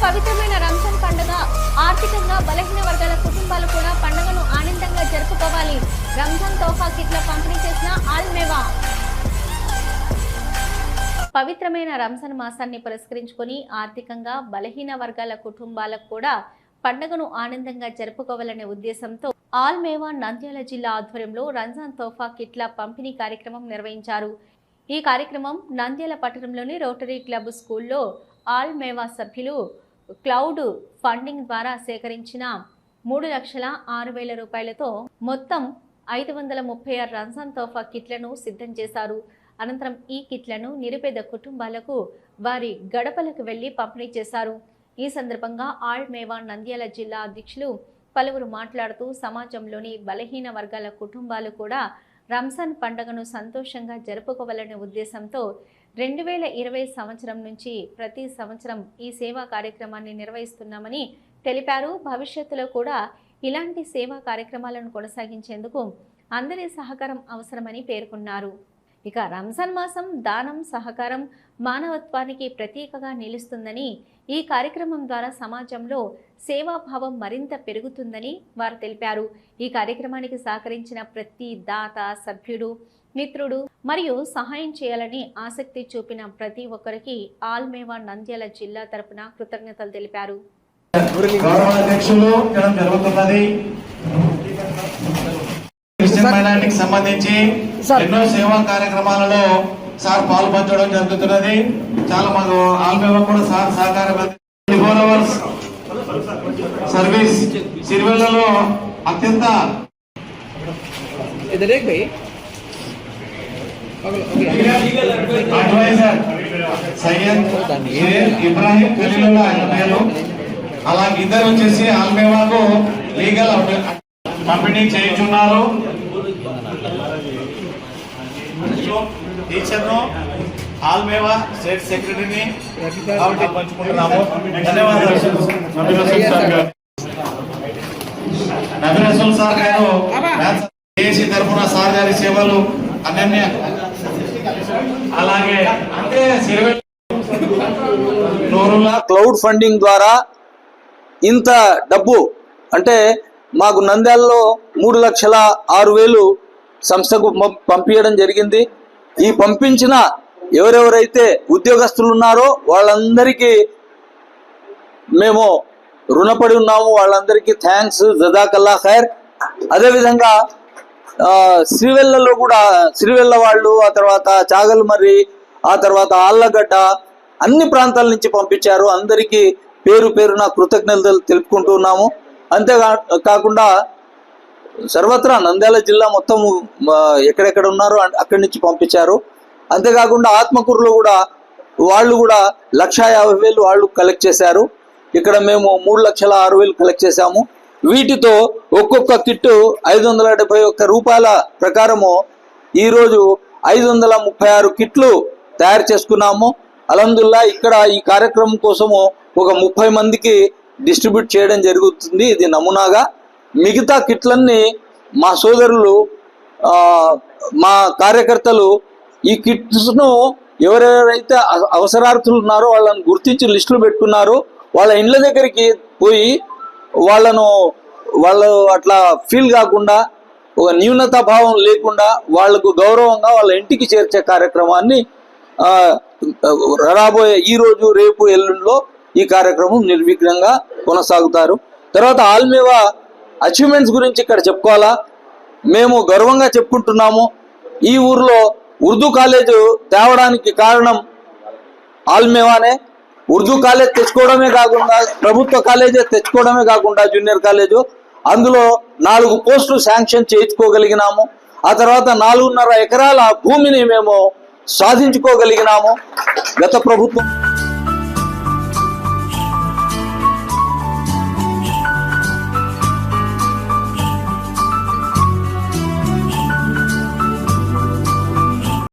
పవిత్రమైన రంజాన్ పండుగ ఆర్థికంగా బలహీన వర్గాల కుటుంబాలు కూడా పండుగను ఆనందంగా జరుపుకోవాలి. రంజాన్ తోఫా కిట్ల పంపిణీ చేసిన ఆల్మేవా. పవిత్రమైన రంజాన్ మాసాన్ని పురస్కరించుకొని ఆర్థికంగా బలహీన వర్గాల కుటుంబాలకు కూడా పండుగను ఆనందంగా జరుపుకోవాలనే ఉద్దేశంతో ఆల్మేవా నంద్యాల జిల్లా ఆధ్వర్యంలో రంజాన్ తోఫా కిట్ల పంపిణీ కార్యక్రమం నిర్వహించారు. ఈ కార్యక్రమం నంద్యాల పట్టణంలోని రోటరీ క్లబ్ స్కూల్లో ఆల్మేవా సభ్యులు క్లౌడ్ ఫండింగ్ ద్వారా సేకరించిన 3,06,000 రూపాయలతో మొత్తం 536 రంజాన్ తోఫా కిట్లను సిద్ధం చేశారు. అనంతరం ఈ కిట్లను నిరుపేద కుటుంబాలకు వారి గడపలకు వెళ్లి పంపిణీ చేశారు. ఈ సందర్భంగా ఆల్మేవా నంద్యాల జిల్లా అధ్యక్షులు పలువురు మాట్లాడుతూ సమాజంలోని బలహీన వర్గాల కుటుంబాలు కూడా రంజాన్ పండుగను సంతోషంగా జరుపుకోవాలనే ఉద్దేశంతో 2020 సంవత్సరం నుంచి ప్రతి సంవత్సరం ఈ సేవా కార్యక్రమాన్ని నిర్వహిస్తున్నామని తెలిపారు. భవిష్యత్తులో కూడా ఇలాంటి సేవా కార్యక్రమాలను కొనసాగించేందుకు అందరి సహకారం అవసరమని పేర్కొన్నారు. ఇక రంజాన్ మాసం దానం, సహకారం మానవత్వానికి ప్రతీకగా నిలుస్తుందని, ఈ కార్యక్రమం ద్వారా సమాజంలో సేవాభావం మరింత పెరుగుతుందని వారు తెలిపారు. ఈ కార్యక్రమానికి సహకరించిన ప్రతి దాత, సభ్యుడు, మిత్రుడు మరియు సహాయం చేయాలని ఆసక్తి చూపిన ప్రతి ఒక్కరికి ఆల్మేవా నంద్యాల జిల్లా తరపున కృతజ్ఞతలు తెలిపారు. మైనారిటీకి సంబంధించి ఎన్నో సేవా కార్యక్రమాలలో సార్ పాల్పంచడం జరుగుతున్నది. చాలా మాకు ఆల్మేవా కూడా సార్ సహకారం సర్వీస్ సిరివెల్లలో అత్యంత అడ్వైజర్ సయ్యద్ ఇబ్రాహిం ఖలీలుల్లా ఆయన పేరు. అలాగే ఇద్దరు వచ్చేసి ఆల్మేవాకు లీగల్ పంపిణీ చేయించున్నారు. టీచర్ను ఆల్మేవా స్టేట్ సెక్రటరీని పంచుకుంటున్నాము. ధన్యవాదాలు. నబీ రసూల్ సార్ గారు ఏసీ తరఫున సార్ గారి సేవలు అనన్య. అలాగే అంటే క్లౌడ్ ఫండింగ్ ద్వారా ఇంత డబ్బు అంటే మాకు నంద్యాలలో 3,06,000 సంస్థకు పంపించడం జరిగింది. ఈ పంపించిన ఎవరెవరైతే ఉద్యోగస్తులు ఉన్నారో వాళ్ళందరికీ మేము రుణపడి ఉన్నాము. వాళ్ళందరికీ థ్యాంక్స్, జజాకల్లా ఖైర్. అదేవిధంగా శ్రీవెల్లలో కూడా శ్రీవెల్ల వాళ్ళు, ఆ తర్వాత చాగల్మర్రి, ఆ తర్వాత ఆళ్ళగడ్డ అన్ని ప్రాంతాల నుంచి పంపించారు. అందరికీ పేరు పేరున కృతజ్ఞతలు తెలుపుకుంటున్నాము. అంతేకాకుండా సర్వత్రా నంద్యాల జిల్లా మొత్తం ఎక్కడెక్కడ ఉన్నారో అక్కడి నుంచి పంపించారు. అంతేకాకుండా ఆత్మకూరులో కూడా వాళ్ళు కూడా 1,50,000 వాళ్ళు కలెక్ట్ చేశారు. ఇక్కడ మేము 3,06,000 కలెక్ట్ చేశాము. వీటితో ఒక్కొక్క కిట్టు 571 రూపాయల ప్రకారము ఈరోజు 536 కిట్లు తయారు చేసుకున్నాము. అల్హమ్దుల్లా ఇక్కడ ఈ కార్యక్రమం కోసము ఒక 30 మందికి డిస్ట్రిబ్యూట్ చేయడం జరుగుతుంది. ఇది నమూనాగా. మిగతా కిట్లన్నీ మా సోదరులు, మా కార్యకర్తలు ఈ కిట్స్ను ఎవరెవరైతే అవసరార్థులు ఉన్నారో వాళ్ళని గుర్తించి లిస్టులు పెట్టుకున్నారు. వాళ్ళ ఇండ్ల దగ్గరికి పోయి వాళ్ళు అట్లా ఫీల్ కాకుండా, ఒక న్యూనతా భావం లేకుండా వాళ్లకు గౌరవంగా వాళ్ళ ఇంటికి చేర్చే కార్యక్రమాన్ని రాబోయే ఈ రోజు, రేపు, ఎల్లుండిలో ఈ కార్యక్రమం నిర్విఘ్నంగా కొనసాగుతారు. తర్వాత ఆల్మేవా అచీవ్మెంట్స్ గురించి ఇక్కడ చెప్పుకోవాలా. మేము గర్వంగా చెప్పుకుంటున్నాము. ఈ ఊర్లో ఉర్దూ కాలేజ్ తేవడానికి కారణం ఆల్మేవానే. ఉర్దూ కాలేజ్ తెచ్చుకోవడమే కాకుండా, ప్రభుత్వ కాలేజే తెచ్చుకోవడమే కాకుండా జూనియర్ కాలేజు, అందులో 4 పోస్టులు శాంక్షన్ చేయించుకోగలిగినాము. ఆ తర్వాత 4.5 ఎకరాల భూమిని మేము సాధించుకోగలిగినాము. గత ప్రభుత్వం